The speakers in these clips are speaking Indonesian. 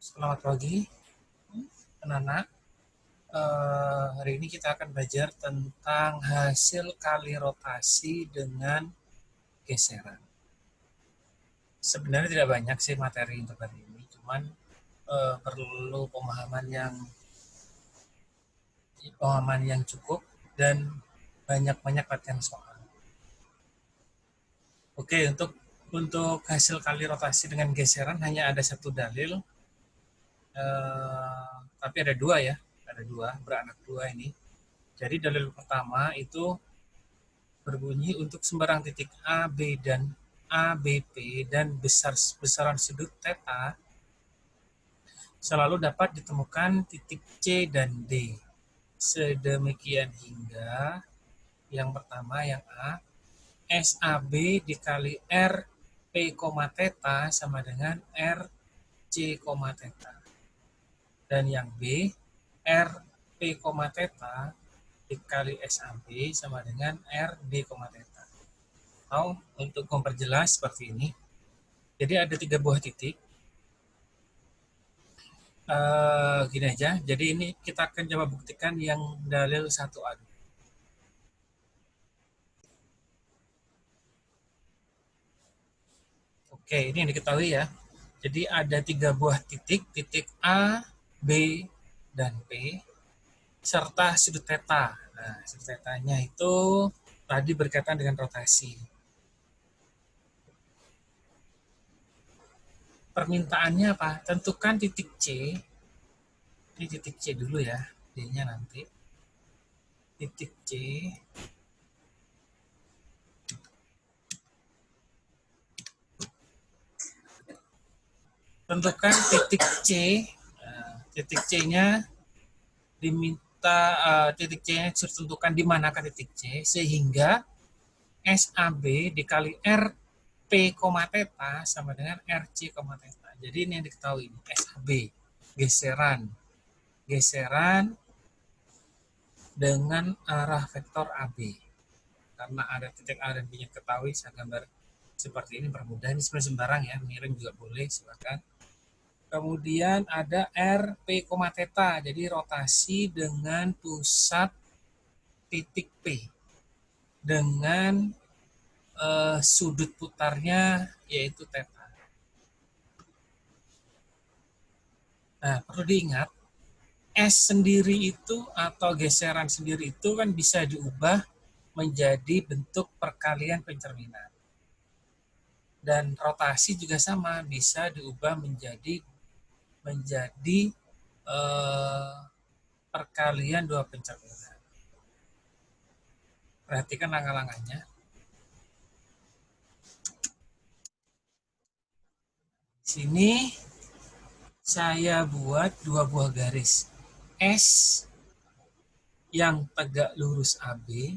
Selamat pagi, anak-anak. Hari ini kita akan belajar tentang hasil kali rotasi dengan geseran. Sebenarnya tidak banyak sih materi untuk hari ini, cuman perlu pemahaman yang cukup dan banyak-banyak latihan soal. Oke, untuk hasil kali rotasi dengan geseran hanya ada satu dalil, tapi ada dua ya, beranak dua ini. Jadi dalil pertama itu berbunyi untuk sembarang titik A, B, dan A, B, P dan besaran sudut theta selalu dapat ditemukan titik C dan D. Sedemikian hingga yang pertama yang A, SAB dikali R P, theta sama dengan R C, theta. Dan yang B, R P, theta dikali SAB sama dengan R D, theta. Atau untuk memperjelas seperti ini. Jadi ada 3 buah titik. Gini aja. Jadi ini kita akan coba buktikan yang dalil 1A. Oke, ini yang diketahui ya. Jadi ada 3 buah titik, titik A, B, dan P, serta sudut theta. Nah, sudut tetanya itu tadi berkaitan dengan rotasi. Permintaannya apa? Tentukan titik C. Ini titik C dulu ya, D-nya nanti. Titik C tentukan titik C. Titik C-nya diminta titik C-nya tentukan di manakah titik C sehingga SAB dikali RP, theta sama dengan RC, theta. Jadi ini yang diketahui SAB geseran dengan arah vektor AB. Karena ada titik A dan B-nya ketahui, saya gambar seperti ini bermudah. Ini sebenarnya sembarang ya, miring juga boleh, silakan. Kemudian ada RP, theta, jadi rotasi dengan pusat titik P dengan sudut putarnya yaitu theta. Nah, perlu diingat S sendiri itu atau geseran sendiri itu kan bisa diubah menjadi bentuk perkalian pencerminan. Dan rotasi juga sama, bisa diubah menjadi perkalian dua pencerminan. Perhatikan langkah-langkahnya. Sini saya buat 2 buah garis. S yang tegak lurus AB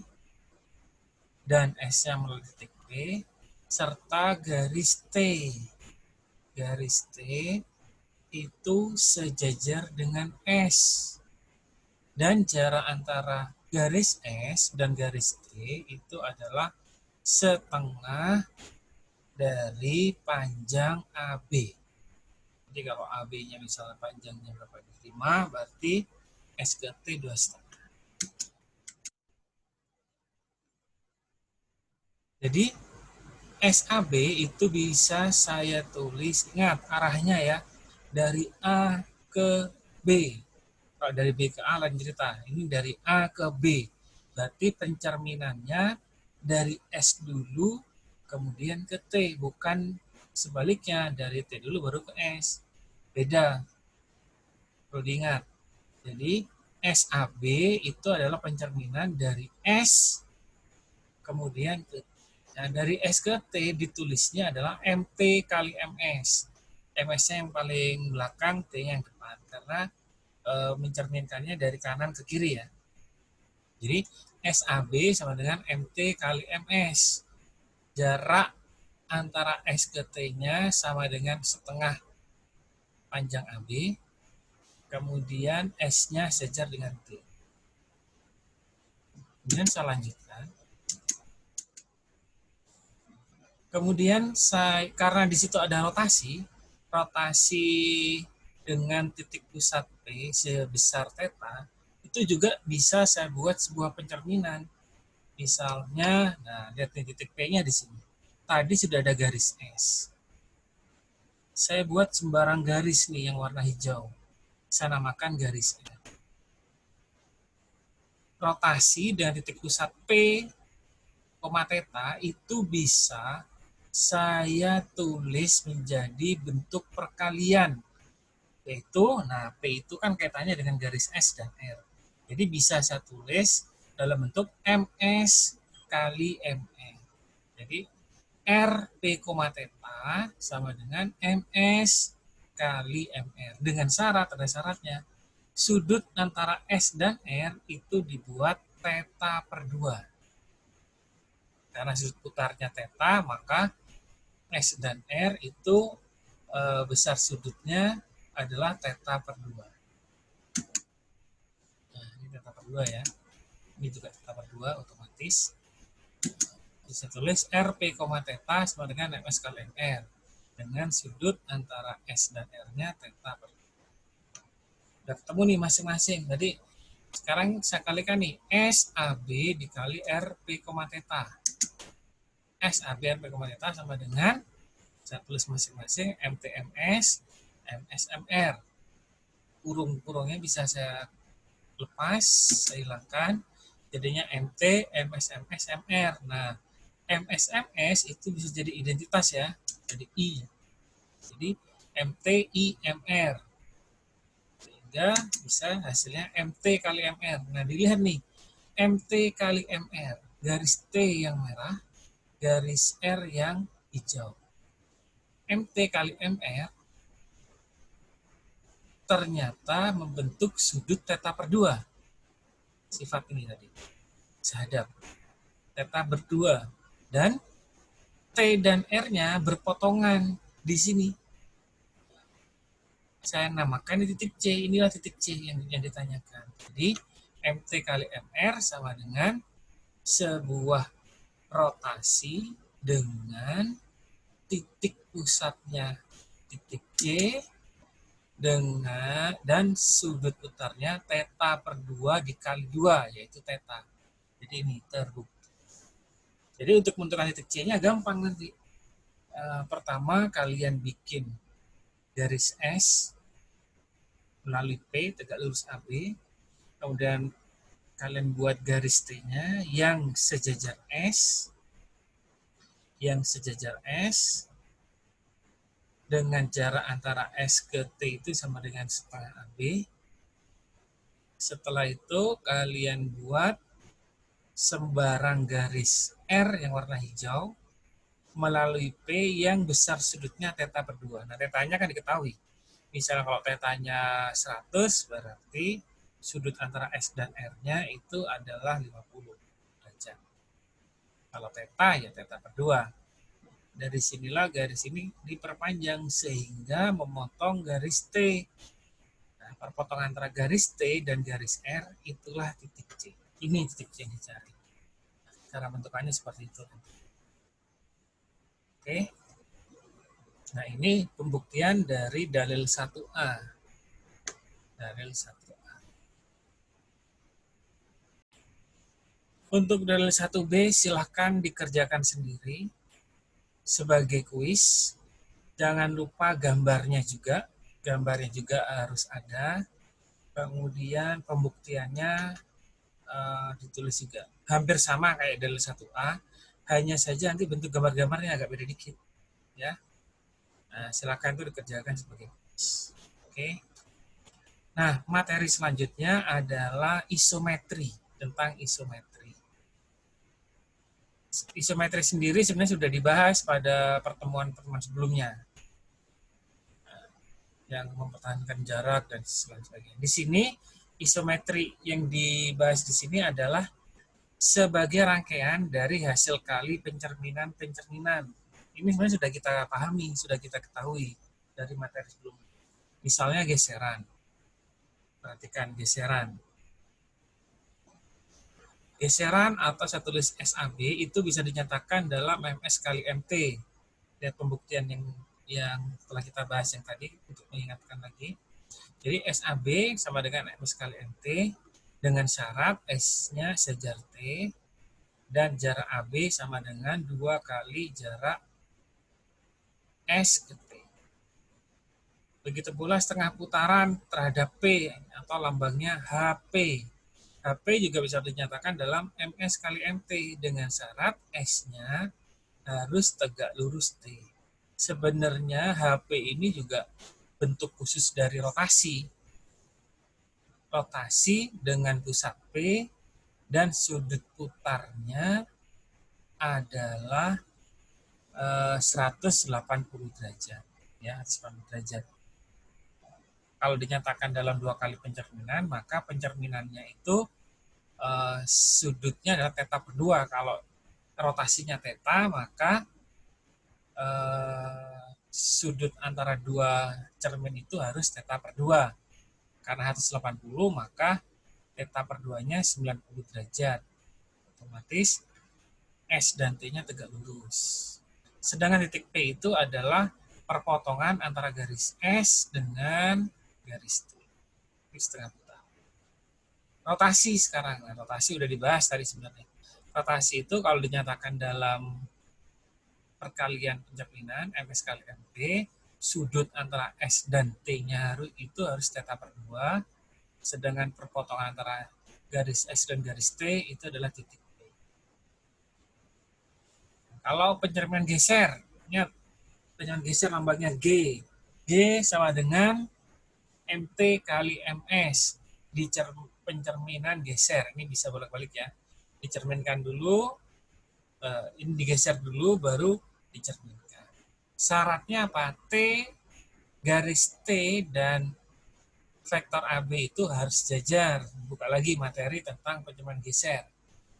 dan S-nya melalui titik P serta garis T. Garis T itu sejajar dengan S. Dan jarak antara garis S dan garis T itu adalah setengah dari panjang AB. Jadi kalau AB-nya misalnya panjangnya berapa? 5, berarti S ke T 2,5. Jadi SAB itu bisa saya tulis, ingat arahnya ya, dari A ke B. Kalau dari B ke A lain cerita, ini dari A ke B. Berarti pencerminannya dari S dulu, kemudian ke T, bukan sebaliknya, dari T dulu baru ke S. Beda, perlu diingat. Jadi SAB itu adalah pencerminan dari S kemudian ke Nah, dari S ke T ditulisnya adalah MT kali MS. MS-nya yang paling belakang, T-nya yang depan. Karena mencerminkannya dari kanan ke kiri ya. Jadi SAB sama dengan MT kali MS. Jarak antara S ke T-nya sama dengan setengah panjang AB. Kemudian S-nya sejajar dengan T. Kemudian saya lanjutkan. Kemudian karena di situ ada rotasi dengan titik pusat P sebesar theta, itu juga bisa saya buat sebuah pencerminan. Misalnya, nah lihat nih titik P-nya di sini. Tadi sudah ada garis S. Saya buat sembarang garis nih yang warna hijau. Saya namakan garis R. Rotasi dengan titik pusat P, theta itu bisa saya tulis menjadi bentuk perkalian. Yaitu, nah P itu kan kaitannya dengan garis S dan R. Jadi bisa saya tulis dalam bentuk MS kali ME. Jadi R P, theta sama dengan MS kali MR. Dengan syarat, ada syaratnya. Sudut antara S dan R itu dibuat theta per 2. Karena sudut putarnya theta, maka S dan R itu besar sudutnya adalah theta per 2. Nah, ini theta per 2 ya. Ini juga theta per 2 otomatis. Bisa tulis RP, theta sama dengan MS kali MR. Dengan sudut antara S dan R-nya theta per 2. Udah ketemu nih masing-masing. Jadi sekarang saya kalikan nih SAB dikali RP, theta. SAB RP, theta sama dengan, saya tulis masing-masing MTMS, MSMR. Kurung-kurungnya bisa saya lepas, saya hilangkan, jadinya MT, MSMS, MR. Nah, MSMS itu bisa jadi identitas ya, jadi I. Jadi MTIMR. Sehingga bisa hasilnya MT kali MR. Nah, dilihat nih, MT kali MR, garis T yang merah, garis R yang hijau. MT kali MR ternyata membentuk sudut theta per 2. Sifat ini tadi. Sehadap. Theta berdua. Dan T dan R-nya berpotongan di sini. Saya namakan di titik C. Inilah titik C yang ditanyakan. Jadi, MT kali MR sama dengan sebuah rotasi dengan titik pusatnya titik C dengan dan sudut putarnya theta per 2 dikali 2, yaitu theta. Jadi ini terbukti. Jadi untuk menentukan titik C-nya gampang nanti. Pertama kalian bikin garis S melalui P tegak lurus AB. Kemudian kalian buat garis T-nya yang sejajar S. Yang sejajar S dengan jarak antara S ke T itu sama dengan setengah AB. Setelah itu kalian buat sembarang garis R yang warna hijau melalui P yang besar sudutnya theta per 2. Nah, tetanya kan diketahui. Misalnya kalau tetanya 100, berarti sudut antara S dan R-nya itu adalah 50 derajat. Kalau theta, ya theta per 2. Dari sinilah garis ini diperpanjang sehingga memotong garis T. Nah, perpotongan antara garis T dan garis R itulah titik C. Ini titik C yang dicari. Cara bentukannya seperti itu. Oke. Nah, ini pembuktian dari dalil 1A. Dalil 1A. Untuk dalil 1B silahkan dikerjakan sendiri sebagai kuis. Jangan lupa gambarnya juga. Gambarnya juga harus ada. Kemudian pembuktiannya ditulis juga. Hampir sama kayak dalil 1A. Hanya saja nanti bentuk gambar-gambarnya agak beda dikit. Ya. Nah, silakan itu dikerjakan sebagai kuis. Oke. Nah, materi selanjutnya adalah isometri, tentang isometri. Isometri sendiri sebenarnya sudah dibahas pada pertemuan-pertemuan sebelumnya. Yang mempertahankan jarak dan sebagainya. Di sini isometri yang dibahas di sini adalah sebagai rangkaian dari hasil kali pencerminan-pencerminan. Ini sebenarnya sudah kita pahami, sudah kita ketahui dari materi sebelumnya. Misalnya geseran. Perhatikan geseran. Geseran atau saya tulis SAB itu bisa dinyatakan dalam MS kali MT. Lihat pembuktian yang telah kita bahas yang tadi untuk mengingatkan lagi. Jadi SAB sama dengan MS kali MT dengan syarat S-nya sejar T dan jarak AB sama dengan 2 kali jarak S ke T. Begitu pula setengah putaran terhadap P atau lambangnya HP. HP juga bisa dinyatakan dalam MS kali MT dengan syarat S-nya harus tegak lurus T. Sebenarnya HP ini juga bentuk khusus dari rotasi. Rotasi dengan pusat P dan sudut putarnya adalah 180 derajat. Ya, 180 derajat. Kalau dinyatakan dalam 2 kali pencerminan, maka pencerminannya itu sudutnya adalah theta per 2. Kalau rotasinya theta, maka sudut antara dua cermin itu harus theta per 2. Karena 180, maka theta per 2-nya 90 derajat. Otomatis S dan T-nya tegak lurus. Sedangkan titik P itu adalah perpotongan antara garis S dengan garis T. Ini setengah putar. Rotasi sekarang. Nah, rotasi udah dibahas tadi sebenarnya. Rotasi itu kalau dinyatakan dalam perkalian pencerminan MS kali MT, sudut antara S dan T-nya itu harus theta per 2, sedangkan perpotongan antara garis S dan garis T itu adalah titik P. Kalau pencerminan geser, ingat pencerminan geser lambangnya G. G sama dengan MT kali MS di pencerminan geser. Ini bisa bolak-balik ya. Dicerminkan dulu, ini digeser dulu, baru dicerminkan. Syaratnya apa? T garis T dan vektor AB itu harus sejajar. Buka lagi materi tentang pencerminan geser.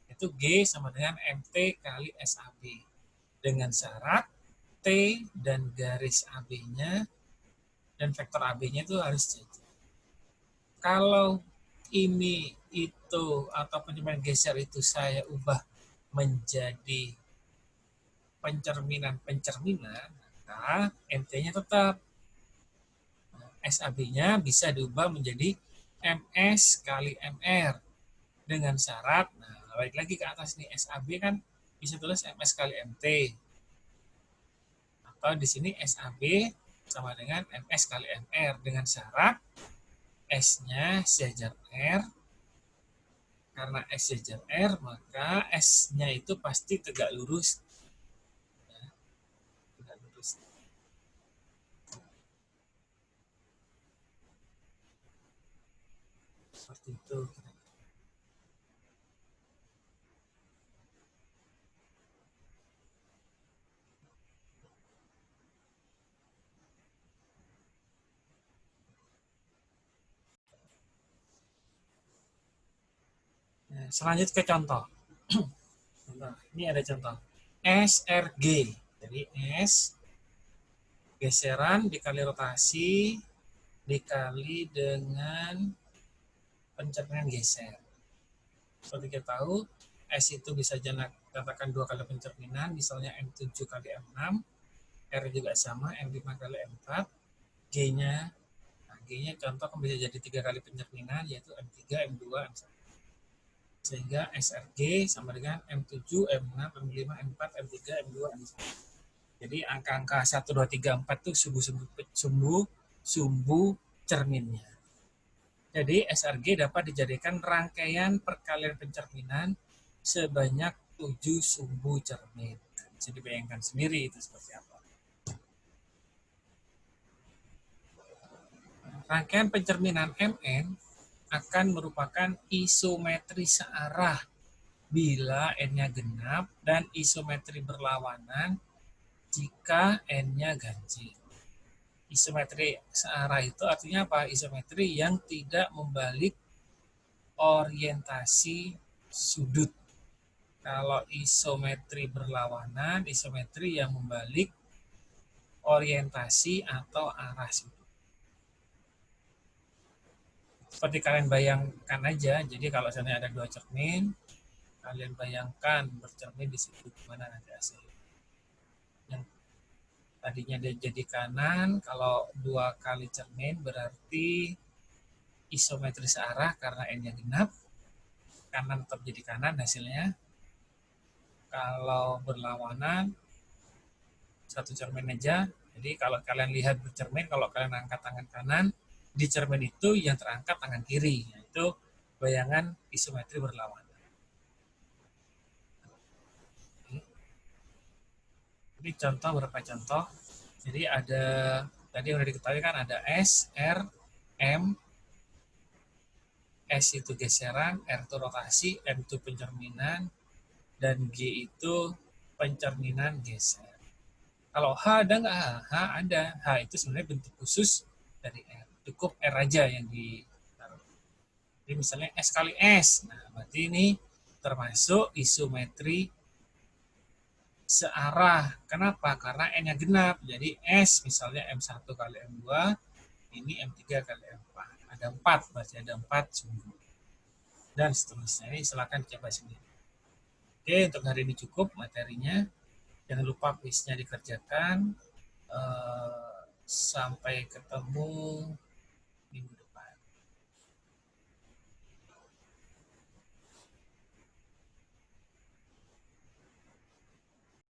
Itu G sama dengan MT kali SAB. Dengan syarat T dan garis AB-nya dan vektor AB-nya itu harus sejajar. Kalau ini itu atau pencerminan geser itu saya ubah menjadi pencerminan, maka MT-nya tetap. SAB-nya bisa diubah menjadi MS kali MR dengan syarat, nah balik lagi ke atas nih, SAB kan bisa tulis MS kali MT, atau di sini SAB sama dengan MS kali MR dengan syarat S-nya sejajar R. Karena S sejajar R, maka S-nya itu pasti tegak lurus. Tegak lurus. Seperti itu. Nah, selanjut ke contoh. Ini ada contoh. SRG. Jadi S geseran dikali rotasi dikali dengan pencerminan geser. Seperti kita tahu, S itu bisa katakan 2 kali pencerminan, misalnya M7 kali M6, R juga sama, M5 kali M4, G-nya, nah G-nya contoh kan bisa jadi 3 kali pencerminan, yaitu M3, M2, M1. Sehingga SRG sama dengan M7, M6, M5, M4, M3, M2, M1. Jadi angka-angka 1, 2, 3, 4 itu sumbu cerminnya. Jadi SRG dapat dijadikan rangkaian perkalian pencerminan sebanyak 7 sumbu cermin. Bisa dibayangkan sendiri itu seperti apa. Rangkaian pencerminan MN akan merupakan isometri searah bila N-nya genap dan isometri berlawanan jika N-nya ganjil. Isometri searah itu artinya apa? Isometri yang tidak membalik orientasi sudut. Kalau isometri berlawanan, isometri yang membalik orientasi atau arah sudut. Seperti kalian bayangkan aja, jadi kalau misalnya ada 2 cermin, kalian bayangkan bercermin di situ, gimana nanti hasilnya. Tadinya dia jadi kanan, kalau 2 kali cermin berarti isometris arah karena N-nya genap, kanan tetap jadi kanan hasilnya. Kalau berlawanan, satu cermin aja. Jadi kalau kalian lihat bercermin, kalau kalian angkat tangan kanan, di cermin itu yang terangkat tangan kiri. Itu bayangan isometri berlawanan. Ini contoh, beberapa contoh. Jadi ada, tadi udah diketahui kan ada S, R, M. S itu geseran, R itu rotasi, M itu pencerminan, dan G itu pencerminan geser. Kalau H ada nggak H? H ada. H itu sebenarnya bentuk khusus dari R. Cukup R aja yang ditaruh. Jadi misalnya S kali S. Nah, berarti ini termasuk isometri searah. Kenapa? Karena N-nya genap. Jadi S misalnya M1 kali M2, ini M3 kali M4. Ada 4, berarti ada 4 sumbu. Dan seterusnya. Ini silakan coba sendiri. Oke, untuk hari ini cukup materinya. Jangan lupa kuisnya dikerjakan. Sampai ketemu minggu